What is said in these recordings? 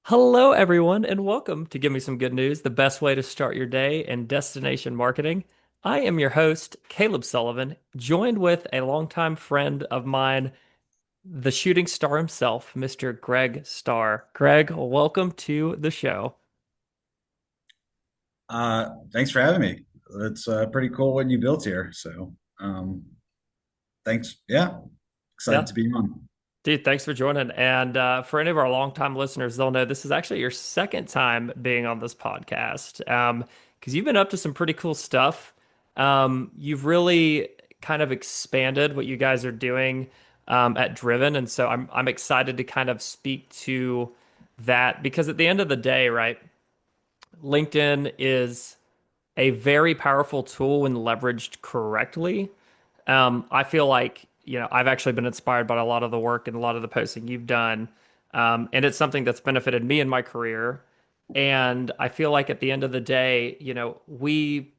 Hello, everyone, and welcome to Give Me Some Good News, the best way to start your day in destination marketing. I am your host, Caleb Sullivan, joined with a longtime friend of mine, the shooting star himself, Mr. Greg Starr. Greg, welcome to the show. Thanks for having me. It's pretty cool what you built here. So, thanks. Yeah, excited Yeah, to be on. dude, thanks for joining. And for any of our longtime listeners, they'll know this is actually your second time being on this podcast. Because you've been up to some pretty cool stuff. You've really kind of expanded what you guys are doing at Driven, and so I'm excited to kind of speak to that because at the end of the day, right, LinkedIn is a very powerful tool when leveraged correctly. I feel like, I've actually been inspired by a lot of the work and a lot of the posting you've done. And it's something that's benefited me in my career. And I feel like at the end of the day, we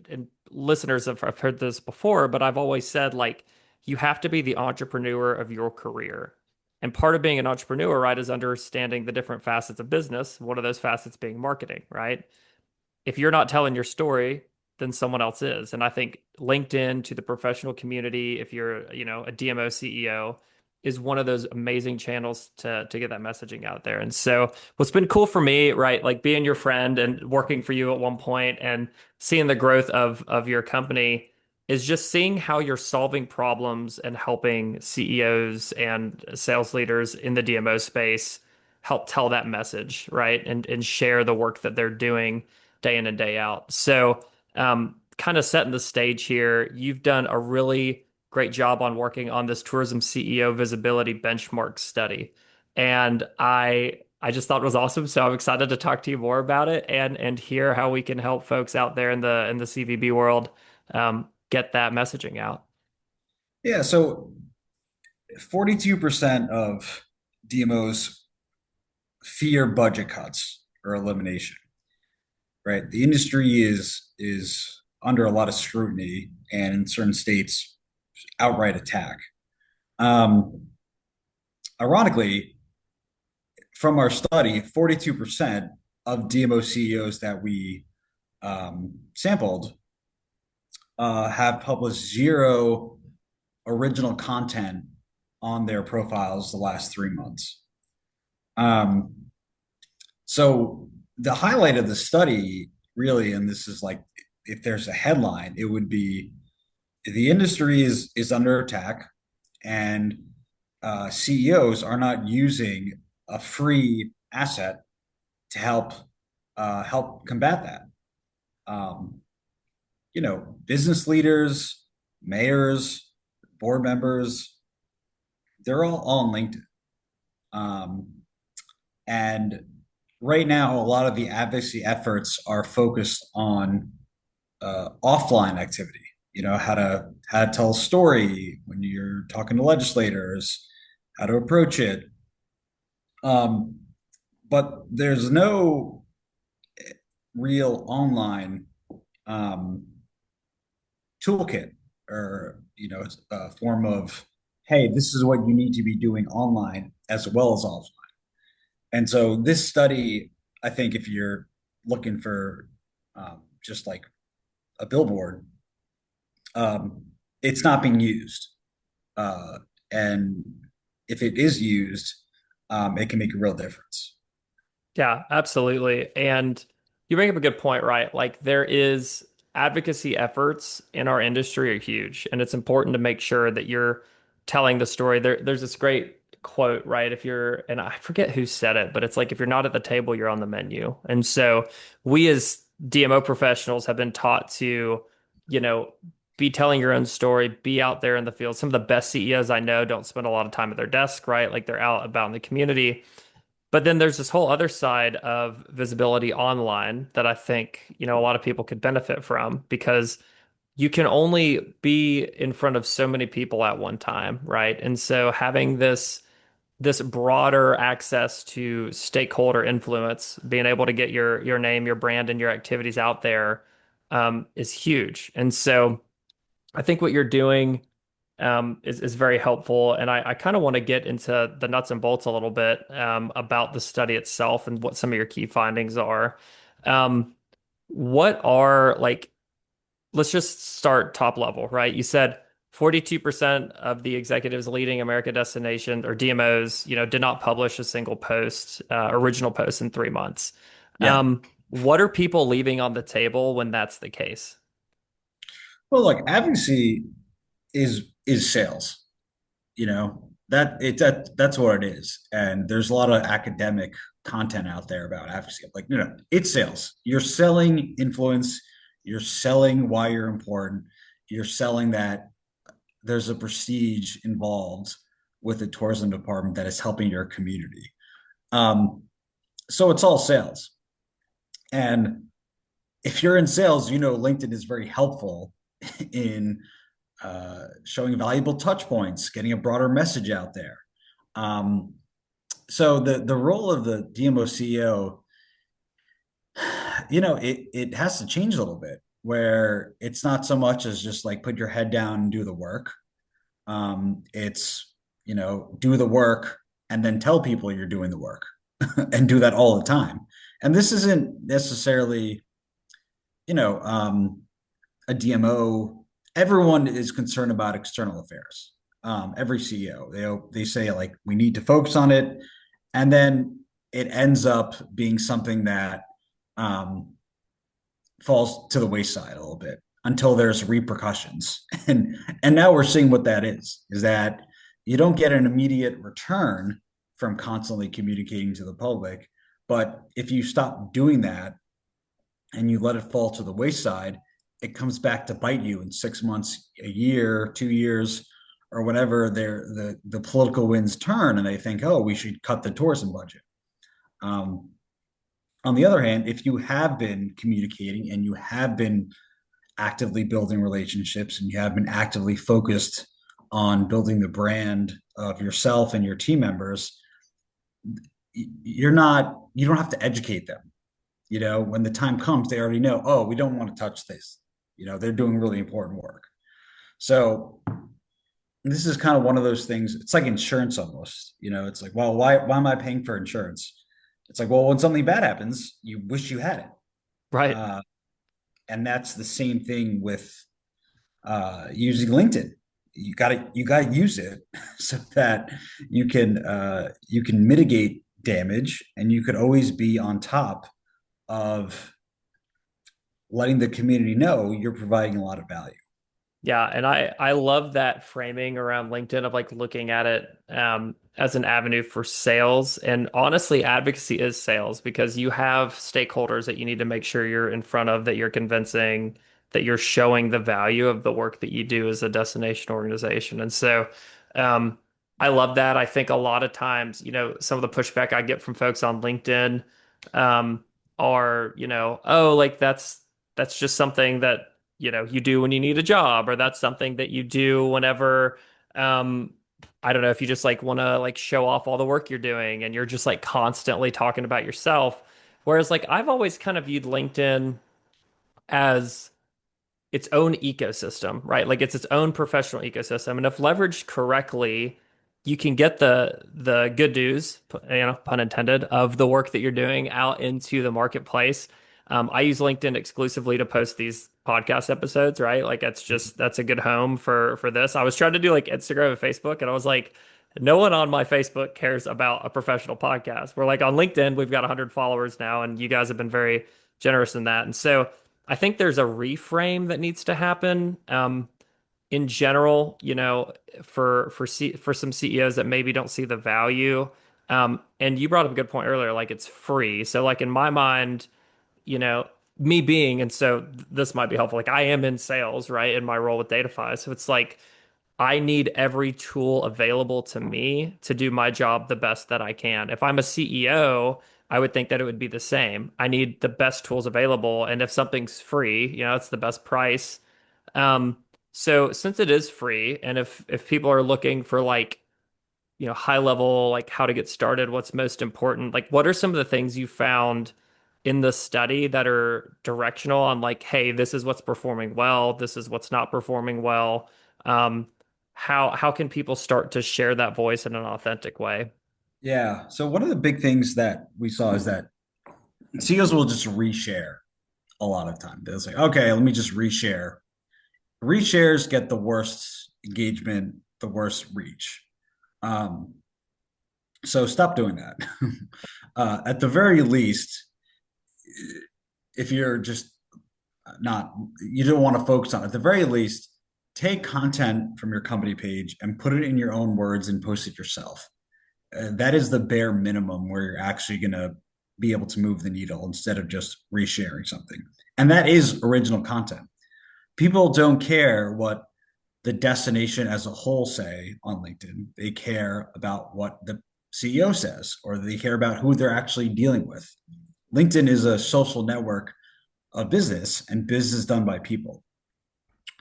and listeners have heard this before, but I've always said like you have to be the entrepreneur of your career. And part of being an entrepreneur, right, is understanding the different facets of business. One of those facets being marketing, right? If you're not telling your story, then someone else is. And I think LinkedIn to the professional community, if you're, a DMO CEO, is one of those amazing channels to get that messaging out there. And so what's been cool for me, right, like being your friend and working for you at one point and seeing the growth of your company is just seeing how you're solving problems and helping CEOs and sales leaders in the DMO space help tell that message, right? And share the work that they're doing day in and day out. So, kind of setting the stage here, you've done a really great job on working on this tourism CEO visibility benchmark study. And I just thought it was awesome. So I'm excited to talk to you more about it and hear how we can help folks out there in the CVB world get that messaging out. Yeah, so 42% of DMOs fear budget cuts or elimination, right? The industry is under a lot of scrutiny and in certain states, outright attack. Um, Ironically, from our study, 42% of DMO CEOs that we sampled have published zero original content on their profiles the last 3 months. Um, so the highlight of the study, really, and this is like, if there's a headline, it would be the industry is under attack, and CEOs are not using a free asset to help combat that. Um, Business leaders, mayors, board members, they're all on LinkedIn. Um, and right now, a lot of the advocacy efforts are focused on offline activity. How to tell a story when you're talking to legislators, how to approach it. Um, but there's no real online um, toolkit or a form of, hey, this is what you need to be doing online as well as offline. And so this study, I think, if you're looking for just like a billboard, um, it's not being used. And if it is used, it can make a real difference. Yeah, absolutely. And you bring up a good point, right? Like there is advocacy efforts in our industry are huge, and it's important to make sure that you're telling the story. There's this great quote, right? If you're, and I forget who said it, but it's like if you're not at the table, you're on the menu. And so we as DMO professionals have been taught to, you know, be telling your own story, be out there in the field. Some of the best CEOs I know don't spend a lot of time at their desk, right? Like they're out about in the community. But then there's this whole other side of visibility online that I think, a lot of people could benefit from because you can only be in front of so many people at one time, right? And so having this broader access to stakeholder influence, being able to get your name, your brand, and your activities out there is huge. And so I think what you're doing is very helpful. And I kind of want to get into the nuts and bolts a little bit about the study itself and what some of your key findings are. Um, what are like, let's just start top level, right? You said 42% of the executives leading America destination or DMOs, did not publish a single post, original post in 3 months. Yeah. What are people leaving on the table when that's the case? Well, like advocacy is sales. That's what it is. And there's a lot of academic content out there about advocacy. Like, it's sales. You're selling influence. You're selling why you're important. You're selling that there's a prestige involved with the tourism department that is helping your community. Um, so it's all sales. And if you're in sales, LinkedIn is very helpful in showing valuable touch points, getting a broader message out there. Um, so the role of the DMO CEO, it has to change a little bit, where it's not so much as just like put your head down and do the work. It's do the work and then tell people you're doing the work and do that all the time. And this isn't necessarily you know a DMO. Everyone is concerned about external affairs. Every CEO, they say like we need to focus on it, and then it ends up being something that um, falls to the wayside a little bit until there's repercussions. And now we're seeing what that is that you don't get an immediate return from constantly communicating to the public, but if you stop doing that and you let it fall to the wayside, it comes back to bite you in 6 months, a year, 2 years, or whenever the political winds turn and they think, oh, we should cut the tourism budget. Um, on the other hand, if you have been communicating and you have been actively building relationships and you have been actively focused on building the brand of yourself and your team members, you don't have to educate them. When the time comes, they already know, oh, we don't want to touch this. They're doing really important work. So this is kind of one of those things. It's like insurance almost. It's like, well, why am I paying for insurance? It's like, well, when something bad happens, you wish you had it. Right. Uh, and that's the same thing with using LinkedIn. You gotta use it so that you can mitigate damage, and you could always be on top of letting the community know you're providing a lot of value. Yeah, and I love that framing around LinkedIn of like looking at it as an avenue for sales. And honestly, advocacy is sales because you have stakeholders that you need to make sure you're in front of, that you're convincing, that you're showing the value of the work that you do as a destination organization. And so um, I love that. I think a lot of times, some of the pushback I get from folks on LinkedIn um, are, oh, like that's just something that you do when you need a job, or that's something that you do whenever, um, I don't know, if you just like want to like show off all the work you're doing and you're just like constantly talking about yourself. Whereas like I've always kind of viewed LinkedIn as its own ecosystem, right? Like it's its own professional ecosystem. And if leveraged correctly, you can get the good news, pun intended, of the work that you're doing out into the marketplace. I use LinkedIn exclusively to post these podcast episodes, right? Like that's a good home for this. I was trying to do like Instagram and Facebook, and I was like, no one on my Facebook cares about a professional podcast. We're like on LinkedIn, we've got 100 followers now, and you guys have been very generous in that. And so I think there's a reframe that needs to happen. In general, for some CEOs that maybe don't see the value. And you brought up a good point earlier, like it's free. So like in my mind, you know, me being, and so this might be helpful. Like I am in sales, right, in my role with Datafy. So it's like I need every tool available to me to do my job the best that I can. If I'm a CEO, I would think that it would be the same. I need the best tools available, and if something's free, it's the best price. Um, so since it is free, and if people are looking for like, high level, like how to get started, what's most important, like what are some of the things you found in the study that are directional on like, hey, this is what's performing well, this is what's not performing well. Um, how can people start to share that voice in an authentic way? Yeah. So one of the big things that we saw is that CEOs will just reshare a lot of time. They'll say, okay, let me just reshare. Reshares get the worst engagement, the worst reach. Um, so stop doing that. At the very least, if you're just not, you don't want to focus on it, at the very least, take content from your company page and put it in your own words and post it yourself. That is the bare minimum where you're actually going to be able to move the needle instead of just resharing something. And that is original content. People don't care what the destination as a whole say on LinkedIn. They care about what the CEO says, or they care about who they're actually dealing with. LinkedIn is a social network of business, and business done by people.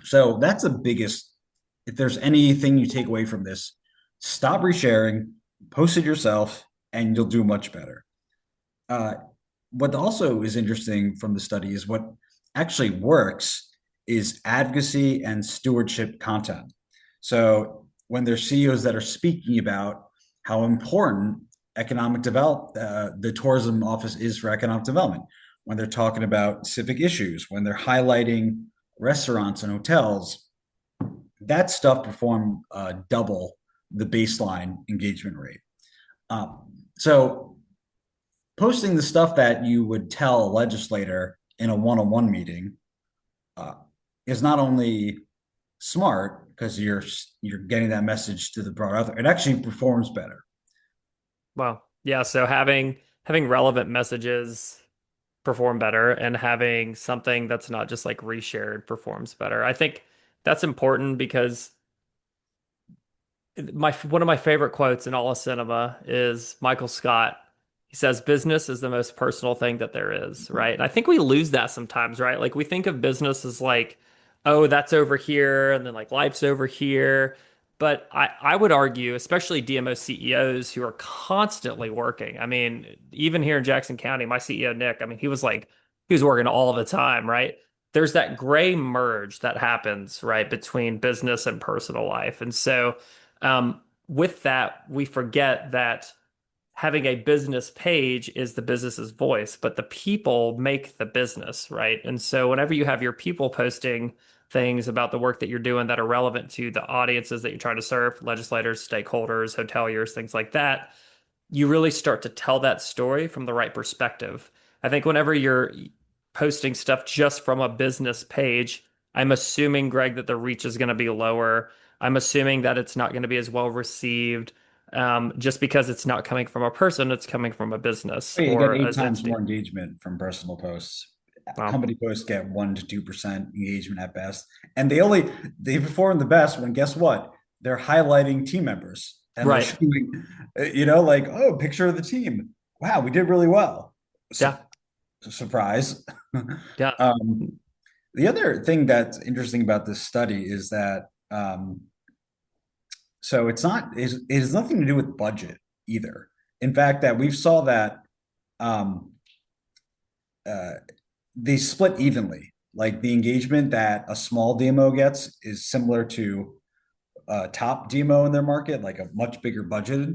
So that's the biggest. If there's anything you take away from this, stop resharing, post it yourself, and you'll do much better. Uh, what also is interesting from the study is what actually works is advocacy and stewardship content. So when there's CEOs that are speaking about how important economic develop the tourism office is for economic development, when they're talking about civic issues, when they're highlighting restaurants and hotels, that stuff performed double the baseline engagement rate. So posting the stuff that you would tell a legislator in a one-on-one meeting uh, is not only smart because you're getting that message to the broad audience, it actually performs better. Well, yeah, so having relevant messages perform better and having something that's not just like reshared performs better. I think that's important because my one of my favorite quotes in all of cinema is Michael Scott. He says, "Business is the most personal thing that there is," right? And I think we lose that sometimes, right? Like we think of business as like, oh, that's over here, and then like life's over here. But I would argue, especially DMO CEOs who are constantly working. I mean, even here in Jackson County, my CEO Nick, I mean, he was working all the time, right? There's that gray merge that happens, right, between business and personal life. And so with that, we forget that having a business page is the business's voice, but the people make the business, right? And so whenever you have your people posting things about the work that you're doing that are relevant to the audiences that you're trying to serve, legislators, stakeholders, hoteliers, things like that, you really start to tell that story from the right perspective. I think whenever you're posting stuff just from a business page, I'm assuming, Greg, that the reach is going to be lower. I'm assuming that it's not going to be as well received, just because it's not coming from a person, it's coming from a business You get or eight as times more entity. engagement from personal posts. Well, Company posts get 1 to 2% engagement at best, and they perform the best when guess what? They're highlighting team members and they're right. showing, like, oh, picture of the team. Wow, we did really well. So, Yeah. surprise. Yeah. um, the other thing that's interesting about this study is that so it has nothing to do with budget either. In fact, that we've saw that um, uh, they split evenly. Like the engagement that a small DMO gets is similar to a top DMO in their market, like a much bigger budget.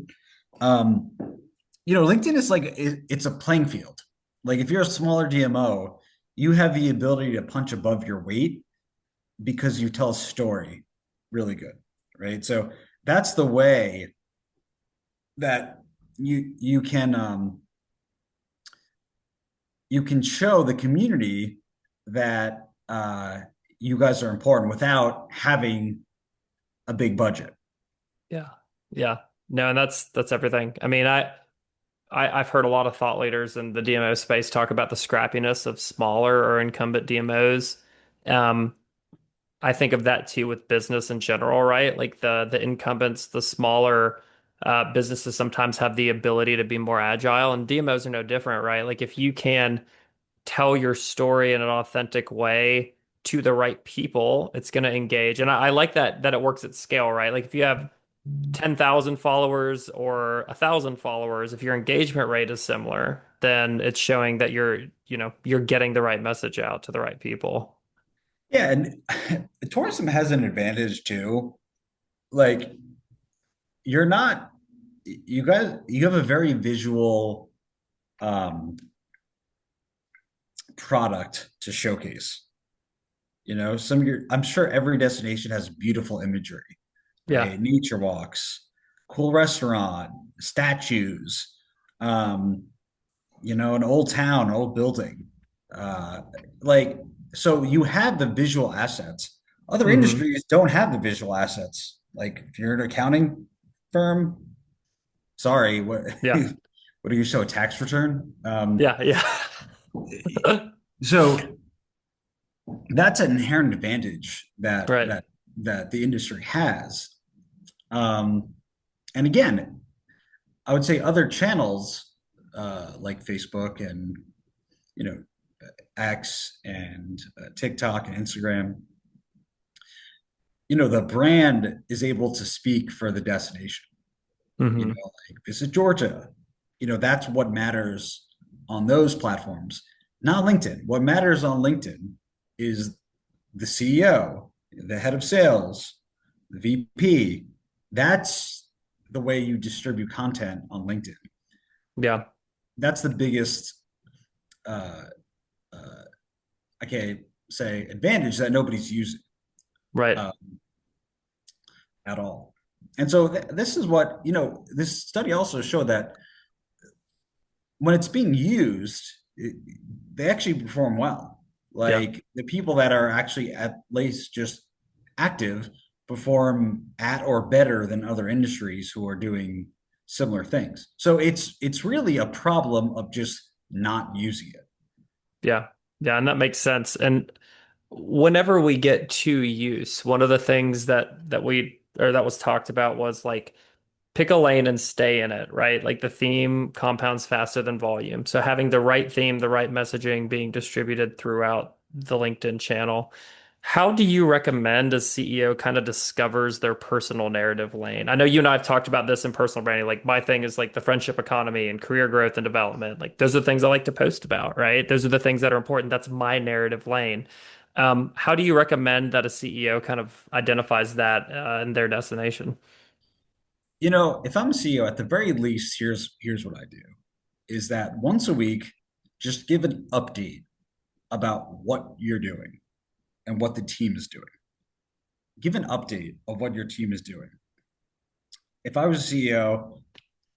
Um, LinkedIn is like it's a playing field. Like if you're a smaller DMO, you have the ability to punch above your weight because you tell a story really good, right? So that's the way that you can show the community that you guys are important without having a big budget. Yeah. Yeah. No, and that's everything. I mean, I've heard a lot of thought leaders in the DMO space talk about the scrappiness of smaller or incumbent DMOs. Um, I think of that too with business in general, right? Like the incumbents, the smaller businesses sometimes have the ability to be more agile, and DMOs are no different, right? Like if you can tell your story in an authentic way to the right people, it's going to engage. And I like that it works at scale, right? Like if you have 10,000 followers or 1,000 followers, if your engagement rate is similar, then it's showing that you're getting the right message out to the right people. Yeah, and tourism has an advantage too. like you're not you guys you have a very visual um product to showcase. Some of your I'm sure every destination has beautiful imagery, Yeah. right? Nature walks, cool restaurant, statues, um, an old town, an old building. Uh, like, so you have the visual assets. Other Hmm. industries don't have the visual assets. Like, if you're an accounting firm, sorry, what Yeah. what do you show? A tax return? Yeah. Yeah. So that's an inherent advantage that Right. that the industry has. And again, I would say other channels like Facebook and you know X and TikTok and Instagram, the brand is able to speak for the destination. Hmm. Like visit Georgia. That's what matters on those platforms, not LinkedIn. What matters on LinkedIn is the CEO, the head of sales, the VP. That's the way you distribute content on LinkedIn. Yeah. That's the biggest, uh, uh, I can't say advantage that nobody's using Right. uh, at all. And so this is what, this study also showed that when it's being used, they actually perform well. Yeah. Like the people that are actually at least just active perform at or better than other industries who are doing similar things. So it's really a problem of just not using it. Yeah. Yeah. And that makes sense. And whenever we get to use, one of the things that was talked about was like pick a lane and stay in it, right? Like the theme compounds faster than volume. So having the right theme, the right messaging being distributed throughout the LinkedIn channel. How do you recommend a CEO kind of discovers their personal narrative lane? I know you and I have talked about this in personal branding. Like my thing is like the friendship economy and career growth and development. Like those are the things I like to post about, right? Those are the things that are important. That's my narrative lane. How do you recommend that a CEO kind of identifies that in their destination? If I'm a CEO, at the very least, here's what I do is that once a week, just give an update about what you're doing and what the team is doing. Give an update of what your team is doing. If I was a CEO,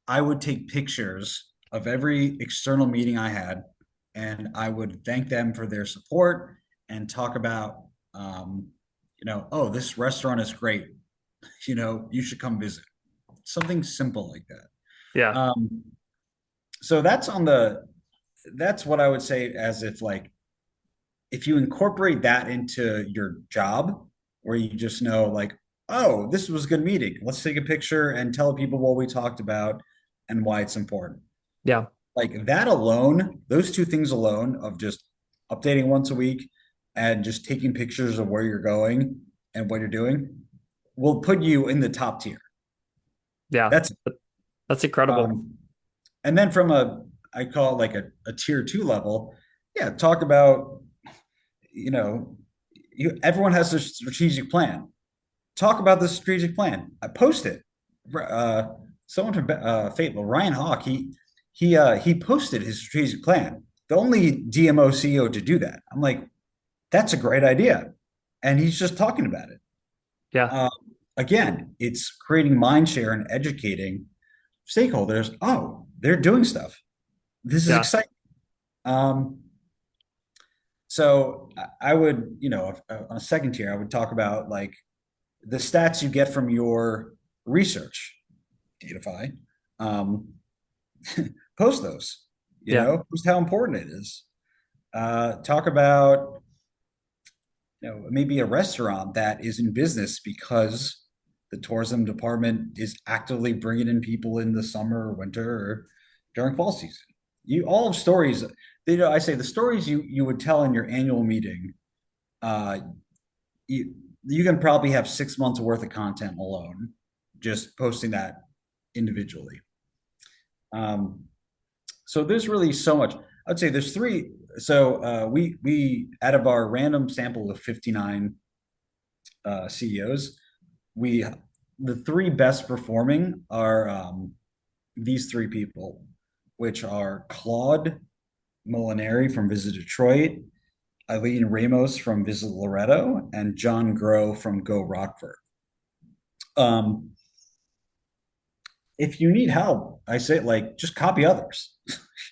I would take pictures of every external meeting I had and I would thank them for their support and talk about, oh, this restaurant is great. You should come visit. Something simple like that. Yeah. So that's what I would say as if like if you incorporate that into your job where you just know like, oh, this was a good meeting. Let's take a picture and tell people what we talked about and why it's important. Yeah. Like that alone, those two things alone of just updating once a week and just taking pictures of where you're going and what you're doing will put you in the top tier. Yeah. That's That's incredible. um and then from I call it like a tier two level, yeah, talk about, you know, everyone has a strategic plan. Talk about the strategic plan. I post it. Uh, Someone from Fable, Ryan Hawk, he posted his strategic plan. The only DMO CEO to do that. I'm like, that's a great idea, and he's just talking about it. Yeah. Uh, Again, it's creating mind share and educating stakeholders. Oh, they're doing stuff. This is Yeah. exciting. Um, so I would, on a second tier, I would talk about like the stats you get from your research, Datify, um, post those, Yeah. post how important it is. Talk about, maybe a restaurant that is in business because the tourism department is actively bringing in people in the summer or winter or during fall season. All of stories, I say the stories you would tell in your annual meeting, uh, you can probably have 6 months worth of content alone, just posting that individually. Um, so there's really so much. I'd say there's three. So we out of our random sample of 59 CEOs, we the three best performing are these three people, which are Claude Molinari from Visit Detroit, Eileen Ramos from Visit Loretto, and John Grow from Go Rockford. Um, if you need help, I say like just copy others.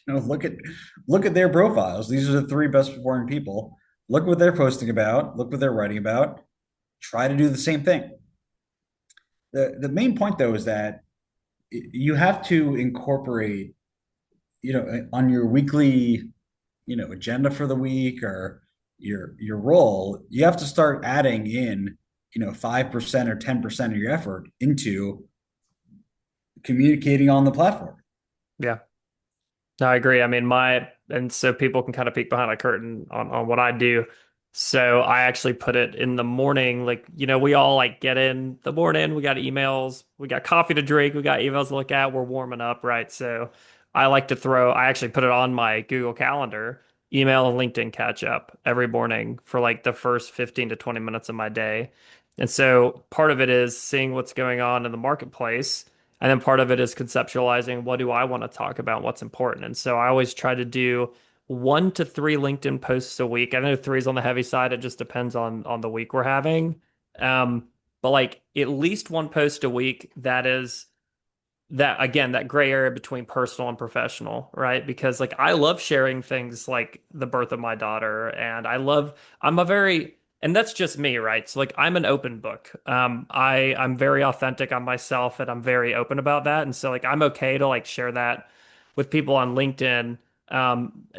Look at their profiles. These are the three best performing people. Look what they're posting about. Look what they're writing about. Try to do the same thing. The main point though is that you have to incorporate, on your weekly, agenda for the week or your role, you have to start adding in, 5% or 10% of your effort into communicating on the platform. Yeah. No, I agree. I mean, and so people can kind of peek behind a curtain on what I do. So I actually put it in the morning. Like, we all like get in the morning, we got emails, we got coffee to drink, we got emails to look at, we're warming up, right? So I actually put it on my Google Calendar, email and LinkedIn catch up every morning for like the first 15 to 20 minutes of my day. And so part of it is seeing what's going on in the marketplace. And then part of it is conceptualizing what do I want to talk about, what's important. And so I always try to do 1 to 3 LinkedIn posts a week. I know three is on the heavy side. It just depends on the week we're having. Um, but like at least one post a week that is that again, that gray area between personal and professional, right? Because like I love sharing things like the birth of my daughter, and I'm a very, and that's just me, right? So like I'm an open book. I'm very authentic on myself, and I'm very open about that. And so like I'm okay to like share that with people on LinkedIn,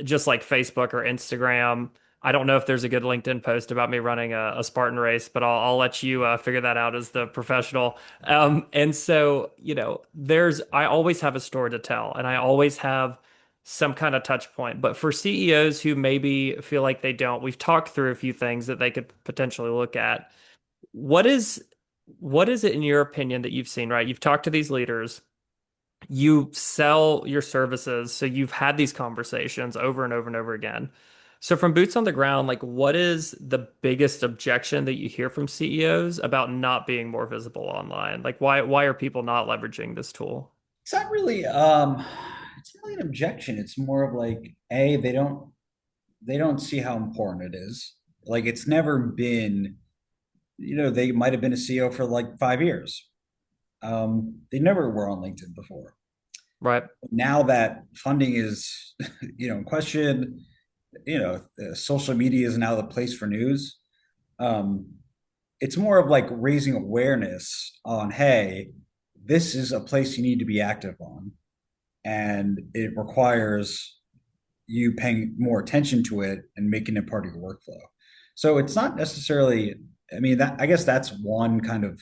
just like Facebook or Instagram. I don't know if there's a good LinkedIn post about me running a Spartan race, but I'll let you figure that out as the professional. And so, I always have a story to tell and I always have some kind of touch point. But for CEOs who maybe feel like they don't, we've talked through a few things that they could potentially look at. What is what is it in your opinion that you've seen, right? You've talked to these leaders, you sell your services, so you've had these conversations over and over and over again. So from boots on the ground, like what is the biggest objection that you hear from CEOs about not being more visible online? Like why are people not leveraging this tool? It's not really an objection. It's more of like, A, they don't see how important it is. Like it's never been, they might have been a CEO for like 5 years. They never were on LinkedIn before. Right, Now that funding is, in question, social media is now the place for news. Um, it's more of like raising awareness on, hey, this is a place you need to be active on, and it requires you paying more attention to it and making it part of your workflow. So it's not necessarily, I mean, that I guess that's one kind of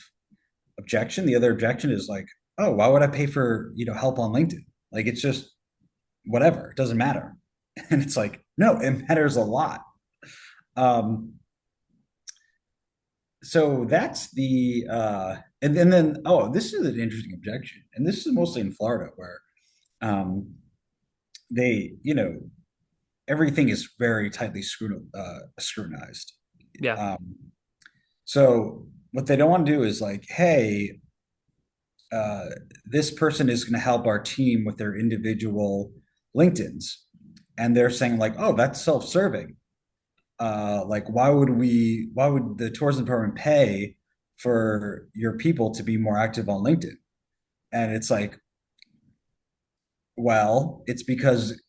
objection. The other objection is like, oh, why would I pay for, help on LinkedIn? Like it's just whatever, it doesn't matter. And it's like, no, it matters a lot. Um, so that's and then this is an interesting objection. And this is mostly in Florida where um they, everything is very tightly scrutinized. yeah, Um, so what they don't want to do is like, hey, uh, this person is going to help our team with their individual LinkedIn's, and they're saying like, oh, that's self-serving. Like, Why would the tourism department pay for your people to be more active on LinkedIn? And it's like, well, it's because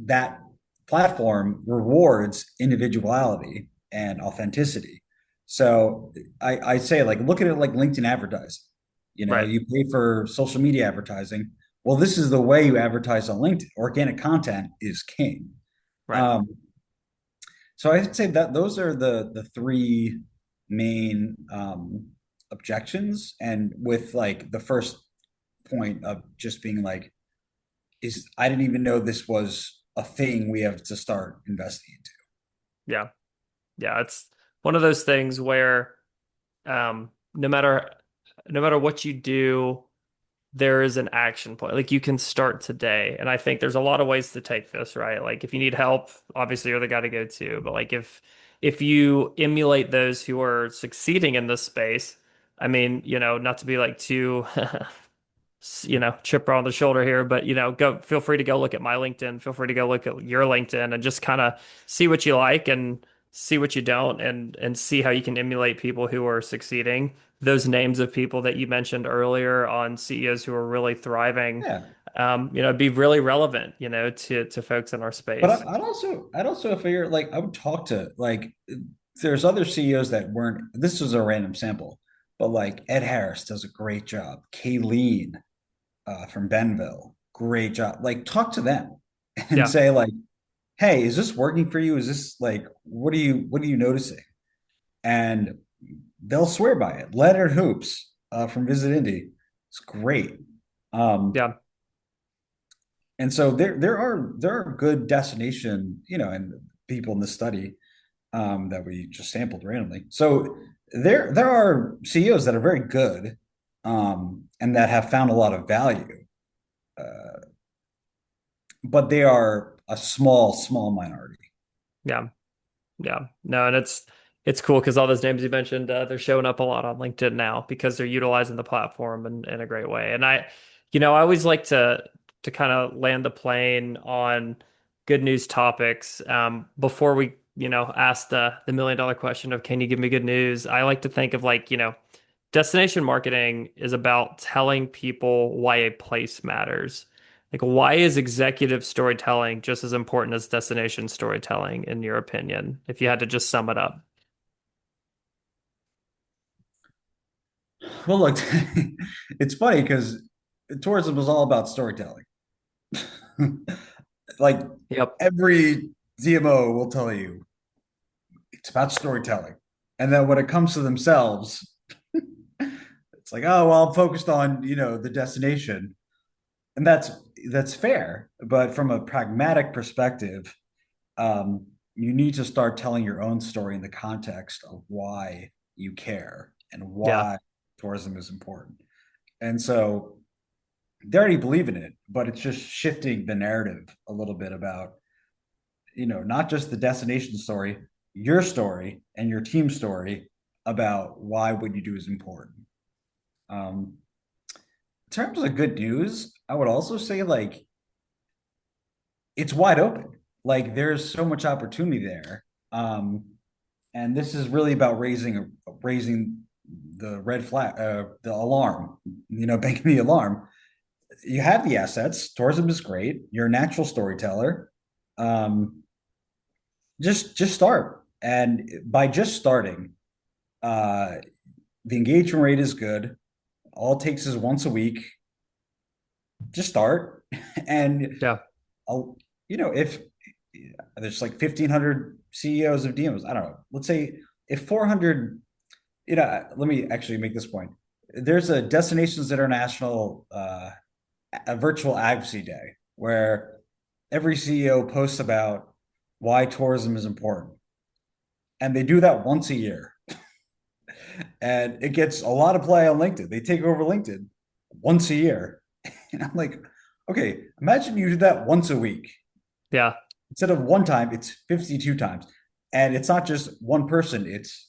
that platform rewards individuality and authenticity. So I say like look at it like LinkedIn advertising. right, You pay for social media advertising. Well, this is the way you advertise on LinkedIn. Organic content is king. right. Um, so I'd say that those are the three main objections, and with like the first point of just being like is I didn't even know this was a thing we have to start investing into. Yeah. Yeah, it's one of those things where no matter what you do, there is an action point. Like you can start today. And I think there's a lot of ways to take this, right? Like if you need help, obviously you're the guy to go to. But like if you emulate those who are succeeding in this space, I mean, not to be like too chipper on the shoulder here, but go feel free to go look at my LinkedIn, feel free to go look at your LinkedIn and just kind of see what you like and see what you don't and see how you can emulate people who are succeeding. Those names of people that you mentioned earlier on CEOs who are really thriving, Yeah. be really relevant, to folks in our But space. I'd also figure like I would talk to like there's other CEOs that weren't. This was a random sample, but like Ed Harris does a great job. Kayleen from Benville, great job. Like talk to them and Yeah, say like, hey, is this working for you? Is this like what are you noticing? And they'll swear by it. Leonard Hoops from Visit Indy, it's great. Um, yeah, and so there are good destination, and people in the study that we just sampled randomly. So there are CEOs that are very good and that have found a lot of value, but they are a small minority. yeah. Yeah, no, and it's cool because all those names you mentioned, they're showing up a lot on LinkedIn now because they're utilizing the platform in a great way. And I always like to kind of land the plane on good news topics before we, ask the $1 million question of can you give me good news? I like to think of like, destination marketing is about telling people why a place matters. Like, why is executive storytelling just as important as destination storytelling, in your opinion, if you had to just sum it up? Well, look, it's funny because tourism is all about storytelling. Like Yep. every DMO will tell you it's about storytelling. And then when it comes to themselves, it's like, oh, well, I'm focused on, the destination. And that's fair. But from a pragmatic perspective, you need to start telling your own story in the context of why you care and Yeah. why tourism is important. And so they already believe in it, but it's just shifting the narrative a little bit about, not just the destination story, your story and your team story about why what you do is important. In terms of good news, I would also say like it's wide open. Like there's so much opportunity there. Um, and this is really about raising the red flag, the alarm, banking the alarm. You have the assets. Tourism is great. You're a natural storyteller. Um, just start, and by just starting, uh, the engagement rate is good. All it takes is once a week. Just start, and Yeah. I'll, if there's like 1,500 CEOs of DMs, I don't know. Let's say if 400, let me actually make this point. There's a Destinations International a virtual advocacy day where every CEO posts about why tourism is important. And they do that once a year. And it gets a lot of play on LinkedIn. They take over LinkedIn once a year. And I'm like, okay, imagine you did that once a week. Yeah. Instead of one time, it's 52 times. And it's not just one person, it's,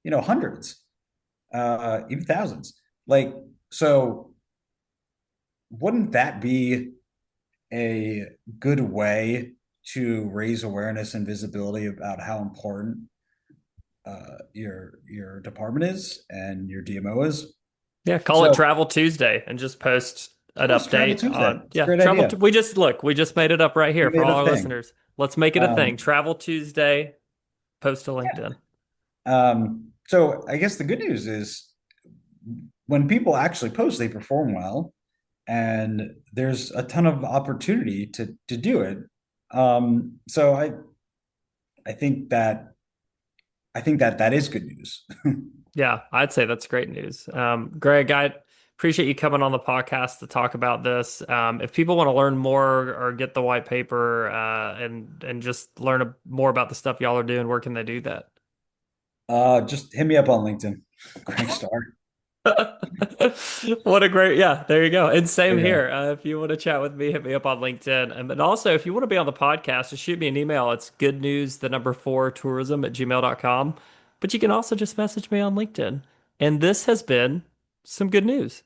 hundreds, even thousands. Like, so wouldn't that be a good way to raise awareness and visibility about how important your department is and your DMO is. Yeah. Call it So, Travel Tuesday and just post an post Travel update Tuesday. on, It's a yeah, great idea. we just made it up right We here for made all a our thing. listeners. Let's make it a thing. Um, Travel Tuesday, post to LinkedIn. so I guess the good news is when people actually post, they perform well, and there's a ton of opportunity to do it. So I think that that is good news. Yeah, I'd say that's great news. Greg, I appreciate you coming on the podcast to talk about this. If people want to learn more or get the white paper and just learn more about the stuff y'all are doing, where can they do that? Just hit me up on LinkedIn, Greg Starr. What a great, yeah, there you go. And There same you go. here. If you want to chat with me, hit me up on LinkedIn. And also, if you want to be on the podcast, just shoot me an email. It's good news, the number four tourism at gmail.com. But you can also just message me on LinkedIn. And this has been some good news.